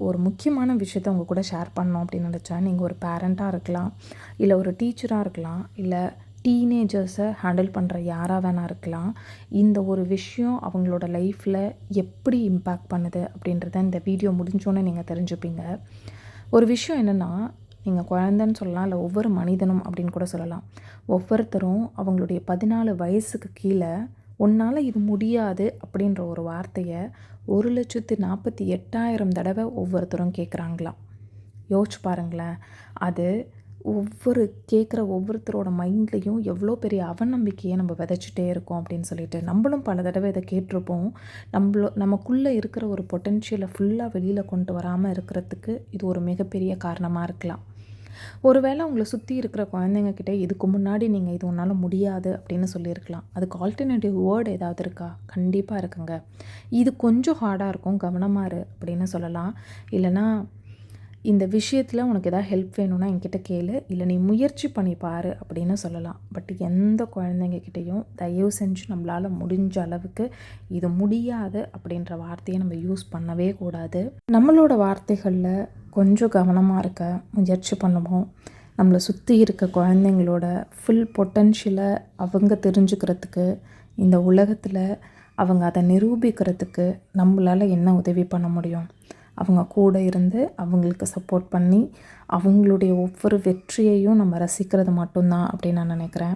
ஒரு முக்கியமான விஷயத்த உங்க கூட ஷேர் பண்ணணும் அப்படின்னு நினச்சேன். நீங்கள் ஒரு பேரண்ட்டாக இருக்கலாம், இல்லை ஒரு டீச்சராக இருக்கலாம், இல்லை டீனேஜர்ஸை ஹேண்டில் பண்ணுற யாராக வேணா இருக்கலாம். இந்த ஒரு விஷயம் அவங்களோட லைஃப்பில் எப்படி இம்பேக்ட் பண்ணுது அப்படின்றத இந்த வீடியோ முடிஞ்சோன்னே நீங்கள் தெரிஞ்சுப்பீங்க. ஒரு விஷயம் என்னென்னா, நீங்கள் குழந்தைன்னு சொல்லலாம், இல்லை ஒவ்வொரு மனிதனும் அப்படின்னு கூட சொல்லலாம். ஒவ்வொருத்தரும் அவங்களுடைய 14 வயசுக்கு கீழே உன்னால் இது முடியாது அப்படின்ற ஒரு வார்த்தையை 1,48,000 தடவை ஒவ்வொருத்தரும் கேட்குறாங்களாம். யோசிச்சு பாருங்களேன். அது கேட்குற ஒவ்வொருத்தரோட மைண்ட்லேயும் எவ்வளோ பெரிய அவநம்பிக்கையை நம்ம விதைச்சிட்டே இருக்கோம் அப்படின்னு சொல்லிட்டு. நம்மளும் பல தடவை இதை கேட்டிருப்போம். நமக்குள்ளே இருக்கிற ஒரு பொட்டென்ஷியலை ஃபுல்லாக வெளியில் கொண்டு வராமல் இருக்கிறதுக்கு இது ஒரு மிகப்பெரிய காரணமாக இருக்கலாம். ஒருவேளை உங்களை சுற்றி இருக்கிற குழந்தைங்கக்கிட்ட இதுக்கு முன்னாடி நீங்கள் இது உன்னால் முடியாது அப்படின்னு சொல்லியிருக்கலாம். அதுக்கு ஆல்டர்னேட்டிவ் வேர்டு ஏதாவது இருக்கா? கண்டிப்பாக இருக்குங்க. இது கொஞ்சம் ஹார்டாக இருக்கும், கவனமாக இரு அப்படின்னு சொல்லலாம். இல்லைனா இந்த விஷயத்தில் உனக்கு எதாவது ஹெல்ப் வேணும்னா என்கிட்ட கேளு, இல்லை நீ முயற்சி பண்ணி பாரு அப்படின்னு சொல்லலாம். பட் எந்த குழந்தைங்கக்கிட்டையும் தயவு செஞ்சு நம்மளால் முடிஞ்ச அளவுக்கு இது முடியாது அப்படின்ற வார்த்தையை நம்ம யூஸ் பண்ணவே கூடாது. நம்மளோட வார்த்தைகளில் கொஞ்சம் கவனமாக இருக்க முயற்சி பண்ணுவோம். நம்மளை சுற்றி இருக்க குழந்தைங்களோட ஃபுல் பொட்டென்ஷியலை அவங்க தெரிஞ்சுக்கிறதுக்கு, இந்த உலகத்தில் அவங்க அதை நிரூபிக்கிறதுக்கு நம்மளால் என்ன உதவி பண்ண முடியும்? அவங்க கூட இருந்து அவங்களுக்கு சப்போர்ட் பண்ணி அவங்களுடைய ஒவ்வொரு வெற்றியையும் நம்ம ரசிக்கிறது மட்டும்தான் அப்படின்னு நான் நினைக்கிறேன்.